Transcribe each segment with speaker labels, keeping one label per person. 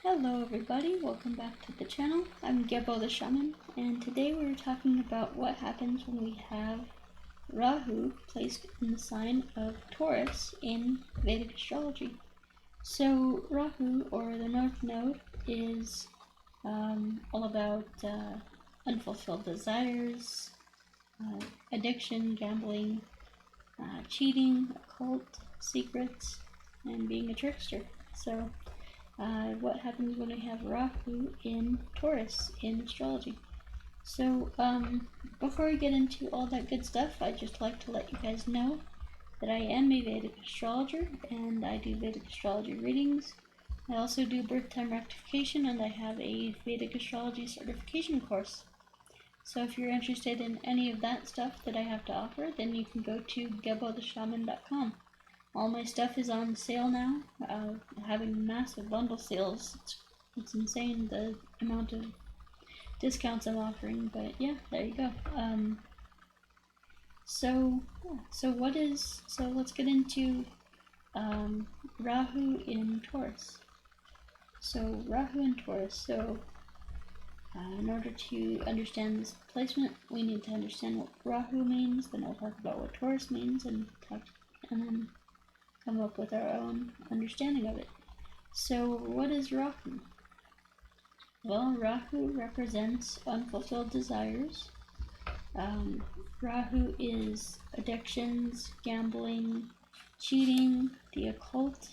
Speaker 1: Hello everybody, welcome back to the channel. I'm Gebo the Shaman, and today we're talking about what happens when we have Rahu placed in the sign of Taurus in Vedic astrology. So Rahu, or the North Node, is all about unfulfilled desires, addiction, gambling, cheating, occult, secrets, and being a trickster. So what happens when we have Rahu in Taurus in astrology. So before we get into all that good stuff, I'd just like to let you guys know that I am a Vedic astrologer and I do Vedic astrology readings. I also do birth time rectification, and I have a Vedic astrology certification course. So if you're interested in any of that stuff that I have to offer, then you can go to gebotheshaman.com. All my stuff is on sale now, having massive bundle sales. It's insane the amount of discounts I'm offering, but yeah, there you go. So let's get into Rahu in Taurus. So Rahu in Taurus. So in order to understand this placement, we need to understand what Rahu means. Then we'll talk about what Taurus means, and then come up with our own understanding of it. So what is Rahu? Well, Rahu represents unfulfilled desires. Rahu is addictions, gambling, cheating, the occult,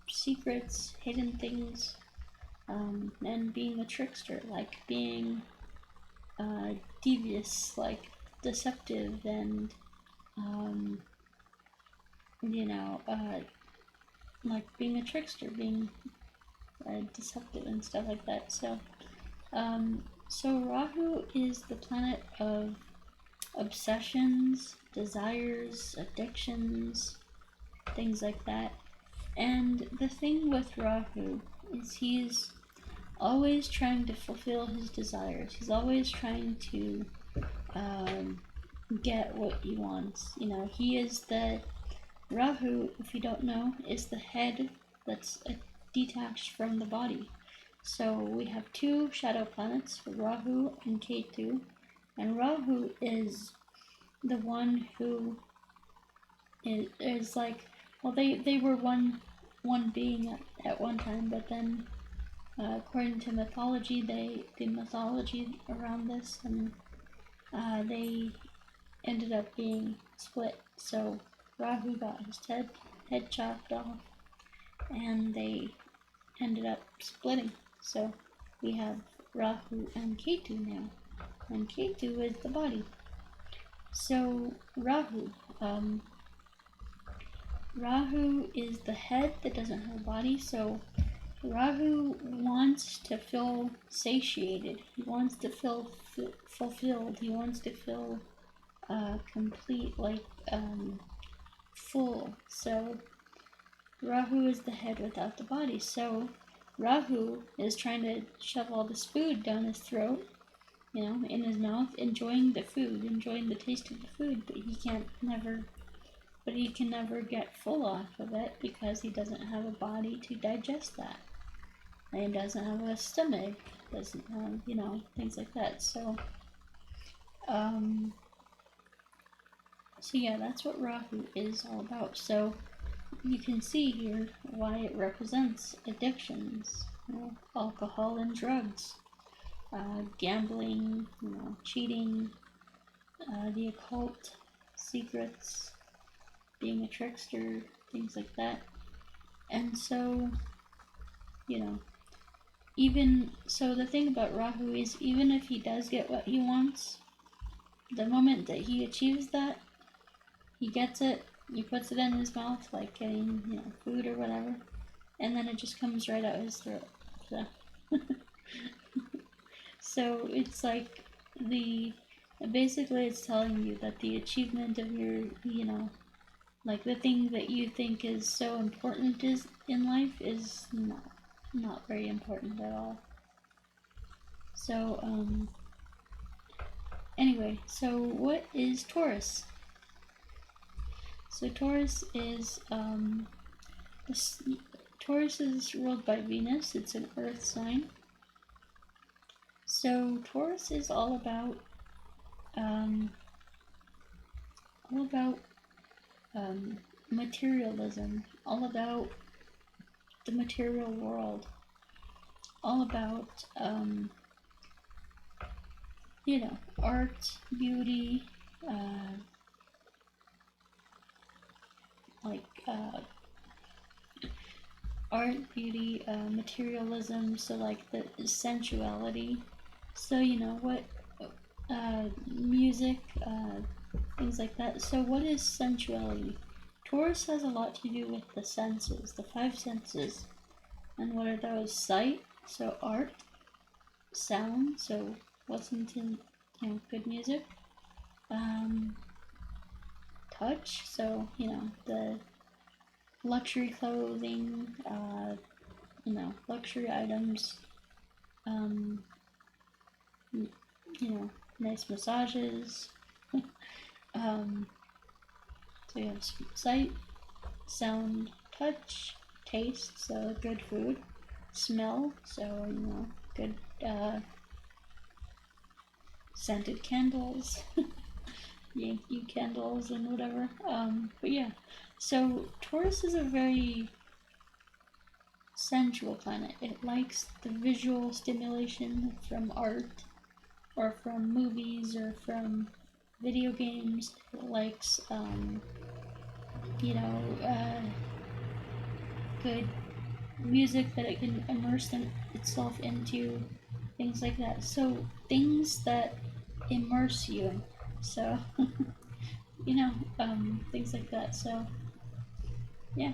Speaker 1: secrets, hidden things, and being a trickster, like being devious, like deceptive, and like being a trickster, being deceptive and stuff like that. So Rahu is the planet of obsessions, desires, addictions, things like that. And the thing with Rahu is he's always trying to fulfill his desires. He's always trying to get what he wants. He is Rahu, if you don't know, is the head that's detached from the body. So we have two shadow planets, Rahu and Ketu, and Rahu is the one who is like, well, they were one being at one time, but then according to mythology, the mythology around this, and they ended up being split. So Rahu got his head chopped off, and they ended up splitting. So we have Rahu and Ketu now, and Ketu is the body. So Rahu is the head that doesn't have a body. So Rahu wants to feel satiated. He wants to feel fulfilled. He wants to feel complete, like full. So Rahu is the head without the body. So Rahu is trying to shove all this food down his throat, in his mouth, enjoying the food, enjoying the taste of the food, but he can never get full off of it because he doesn't have a body to digest that. And he doesn't have a stomach, doesn't have, things like that. So yeah, that's what Rahu is all about. So you can see here why it represents addictions, alcohol and drugs, gambling, cheating, the occult, secrets, being a trickster, things like that. And so, the thing about Rahu is, even if he does get what he wants, the moment that he achieves that, he gets it, he puts it in his mouth, like getting, food or whatever, and then it just comes right out his throat. So it's like basically it's telling you that the achievement of your, like the thing that you think is so important in life is not very important at all. So anyway, so what is Taurus? So Taurus is Taurus is ruled by Venus. It's an earth sign. So Taurus is all about materialism, all about the material world, all about art, beauty, art, beauty, materialism. So like the sensuality. So music, things like that. So what is sensuality? Taurus has a lot to do with the senses, the five senses. And what are those? Sight, so art, sound, so listen to good music, touch, so the luxury clothing, luxury items, nice massages. So you have sight, sound, touch, taste, so good food, smell, so good scented candles, Yankee candles and whatever. But yeah, so Taurus is a very sensual planet. It likes the visual stimulation from art or from movies or from video games. It likes good music that it can immerse itself into, things like that. So things that immerse you. So things like that. So yeah.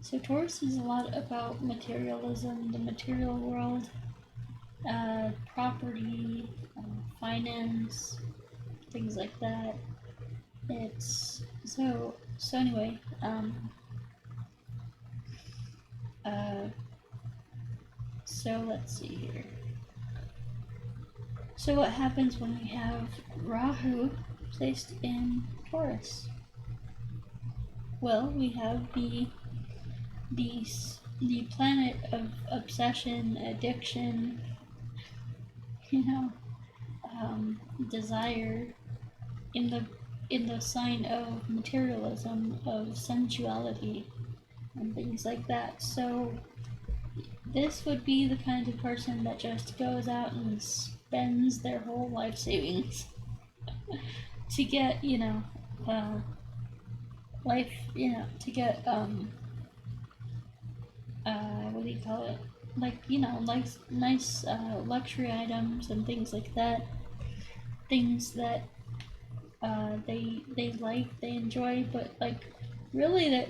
Speaker 1: So Taurus is a lot about materialism, the material world, property, finance, things like that. It's so anyway. So let's see here. So what happens when we have Rahu placed in Taurus? Well, we have the planet of obsession, addiction, desire, in the sign of materialism, of sensuality, and things like that. So this would be the kind of person that just goes out and spends their whole life savings to get, to get, what do you call it? Like, nice luxury items and things like that. Things that they like, they enjoy, but like really that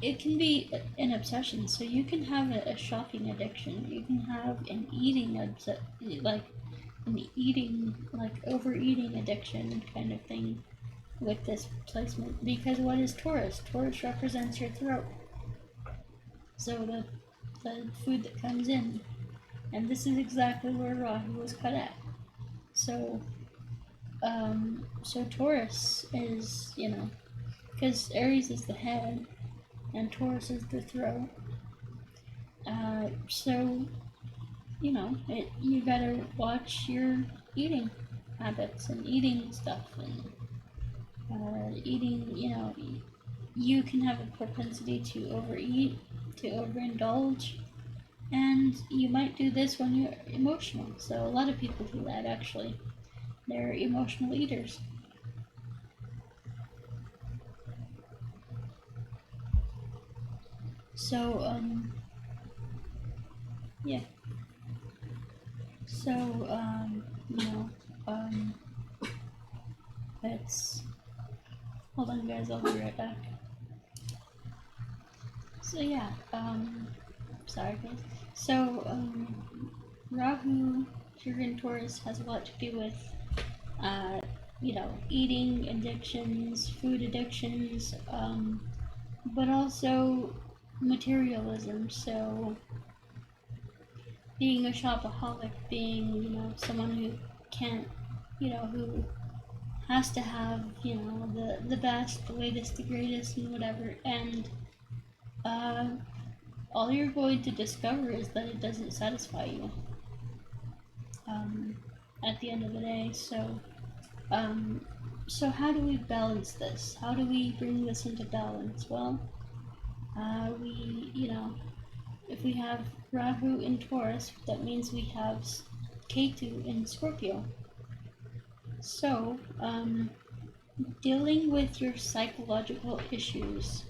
Speaker 1: it can be an obsession. So you can have a shopping addiction. You can have an eating overeating addiction kind of thing with this placement. Because what is Taurus? Taurus represents your throat. So the food that comes in. And this is exactly where Rahu was cut at. So Taurus is, because Aries is the head and Taurus is the throat. You gotta watch your eating habits and eating stuff and eating, you can have a propensity to overeat, to overindulge, and you might do this when you're emotional. So a lot of people do that actually. They're emotional eaters. So, yeah. So, it's, hold on guys, I'll be right back. So yeah, sorry guys. So, Rahu, Chiron Taurus has a lot to do with, eating addictions, food addictions, but also materialism. So being a shopaholic, being, someone who can't, who has to have, the best, the latest, the greatest, and whatever. And all you're going to discover is that it doesn't satisfy you at the end of the day. So how do we balance this? How do we bring this into balance? Well, if we have Rahu in Taurus, that means we have Ketu in Scorpio. So, dealing with your psychological issues.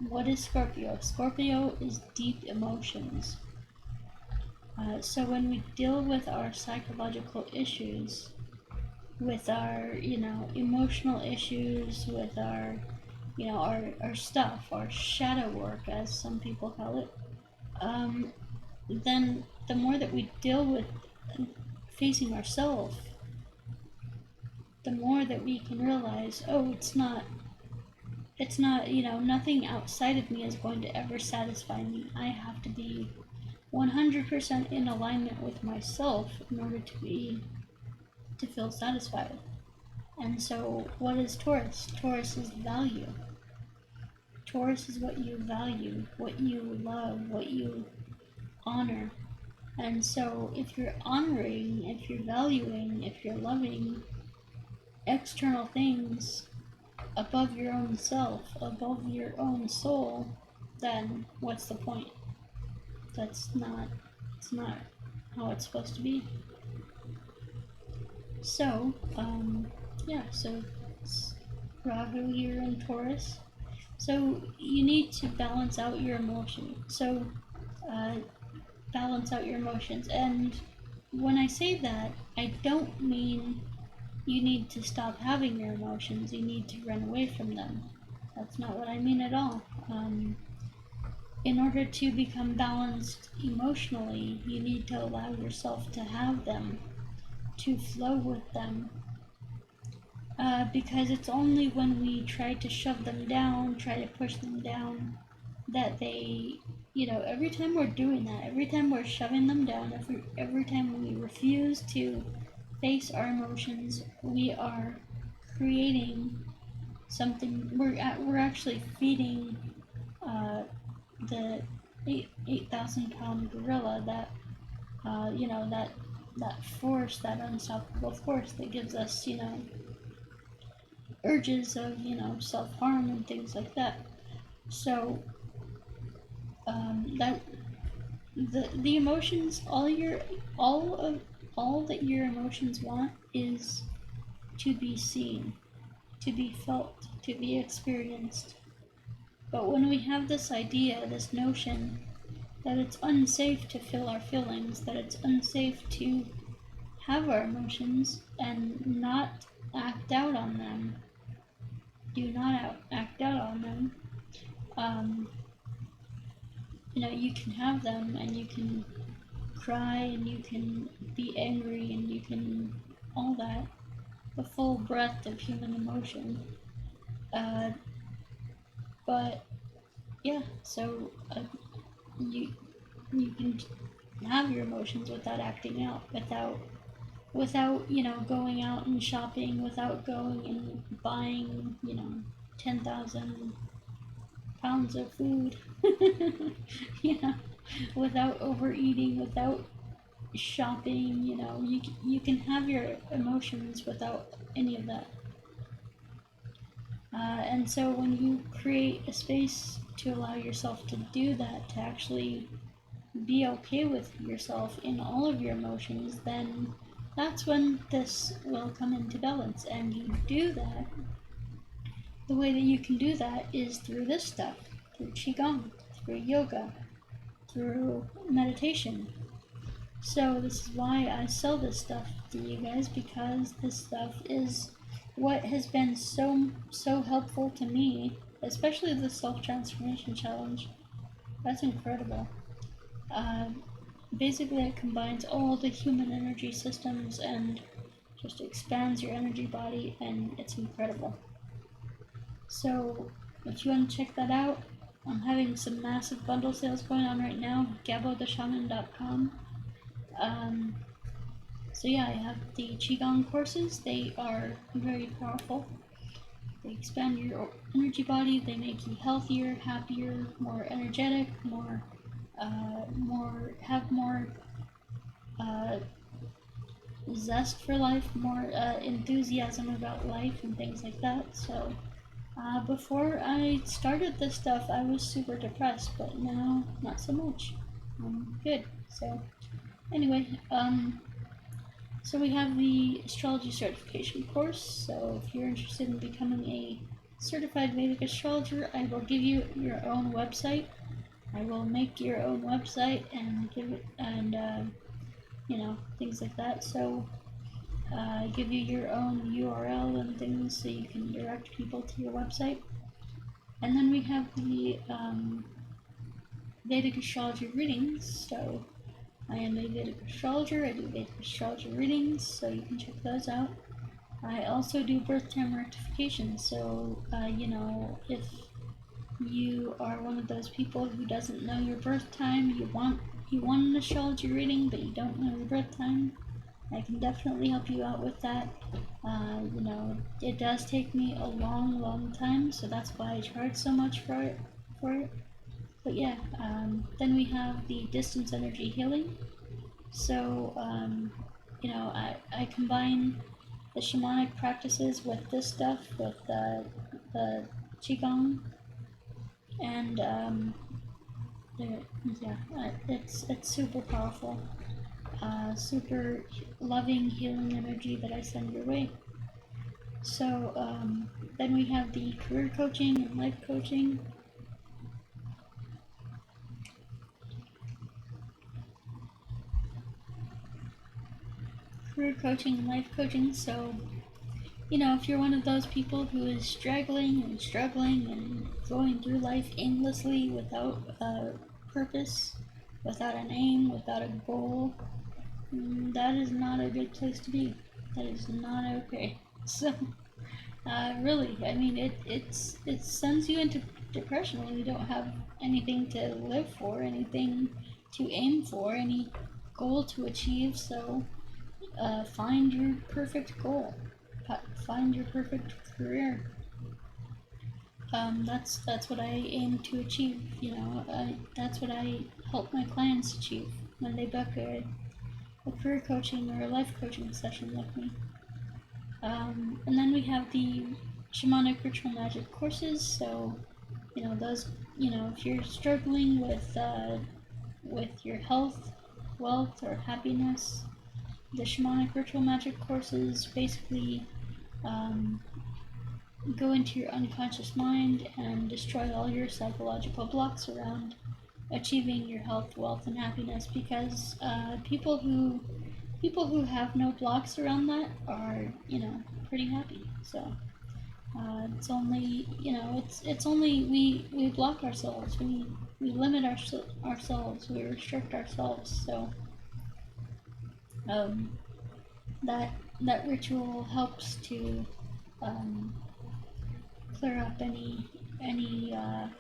Speaker 1: What is Scorpio? Scorpio is deep emotions. So when we deal with our psychological issues, with our, emotional issues, with our, our stuff, our shadow work, as some people call it, then the more that we deal with facing ourselves, the more that we can realize, oh, it's not, nothing outside of me is going to ever satisfy me. I have to be 100% in alignment with myself in order to feel satisfied. And so, what is Taurus? Taurus is value. Taurus is what you value, what you love, what you honor. And so, if you're honoring, if you're valuing, if you're loving external things above your own self, above your own soul, then what's the point? It's not how it's supposed to be. So, so it's Rahu here in Taurus. So you need to balance out your emotion. So, balance out your emotions. And when I say that, I don't mean you need to stop having your emotions. You need to run away from them. That's not what I mean at all. In order to become balanced emotionally, you need to allow yourself to have them, to flow with them. Because it's only when we try to shove them down, try to push them down, that they, every time we're doing that, every time we're shoving them down, every time we refuse to face our emotions, we are creating something. We're actually feeding the 8,000-pound gorilla that force, that unstoppable force that gives us, urges of, self-harm and things like that. So, that the emotions, all that your emotions want is to be seen, to be felt, to be experienced. But when we have this idea, this notion that it's unsafe to feel our feelings, that it's unsafe to have our emotions and not act out on them, do not act out on them, you can have them and you can cry and you can be angry and you can all that, the full breadth of human emotion. But yeah, so you can have your emotions without acting out, without going out and shopping, without going and buying 10,000 pounds of food, without overeating, without shopping. You can have your emotions without any of that. And so when you create a space to allow yourself to do that, to actually be okay with yourself in all of your emotions, then that's when this will come into balance. And you do that, the way that you can do that is through this stuff, through Qigong, through yoga, through meditation. So this is why I sell this stuff to you guys, because this stuff is what has been so helpful to me, especially the self-transformation challenge. That's incredible. Basically it combines all the human energy systems and just expands your energy body, and it's incredible. So if you want to check that out, I'm having some massive bundle sales going on right now, GeboTheShaman.com. So yeah, I have the Qigong courses. They are very powerful. They expand your energy body. They make you healthier, happier, more energetic, more zest for life, more enthusiasm about life and things like that. So before I started this stuff, I was super depressed, but now not so much. I'm good. So anyway, so we have the astrology certification course. So if you're interested in becoming a certified Vedic astrologer, I will give you your own website. I will make your own website and give it, and you know, things like that. So give you your own URL and things so you can direct people to your website. And then we have the Vedic astrology readings. So I am a Vedic astrologer. I do Vedic astrology readings, so you can check those out. I also do birth time rectification. So you know, if you are one of those people who doesn't know your birth time, you want an astrology reading, but you don't know your birth time, I can definitely help you out with that. You know, it does take me a long time, so that's why I charge so much for it. But yeah, then we have the distance energy healing. So, you know, I combine the shamanic practices with this stuff, with the qigong, and yeah, it's super powerful. Super loving, healing energy that I send your way. So then we have the career coaching and life coaching. Career coaching and life coaching. So, you know, if you're one of those people who is struggling and going through life aimlessly without a purpose, without an aim, without a goal, that is not a good place to be. That is not okay. So, really, I mean, it sends you into depression when you don't have anything to live for, anything to aim for, any goal to achieve. So, find your perfect goal, find your perfect career. That's what I aim to achieve. You know, that's what I help my clients achieve when they book a career coaching or a life coaching session with me. And then we have the shamanic ritual magic courses. So, you know, those, you know, if you're struggling with your health, wealth, or happiness, the shamanic ritual magic courses basically go into your unconscious mind and destroy all your psychological blocks around achieving your health, wealth, and happiness. Because people who have no blocks around that are, you know, pretty happy. So it's only, you know, it's only we block ourselves, we limit ourselves, we restrict ourselves. So that ritual helps to clear up any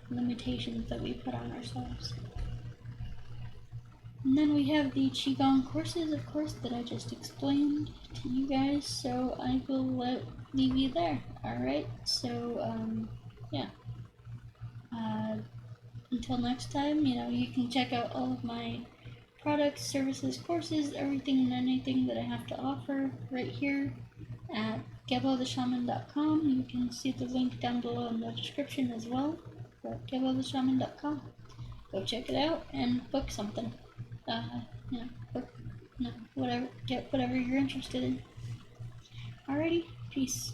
Speaker 1: limitations that we put on ourselves. And then we have the qigong courses, of course, that I just explained to you guys. So I will leave you there. All right. So yeah. Until next time, you know, you can check out all of my products, services, courses, everything and anything that I have to offer right here at GeboTheShaman.com. You can see the link down below in the description as well for GeboTheShaman.com. Go check it out and book something. You know, book, you know, whatever, get whatever you're interested in. Alrighty, peace.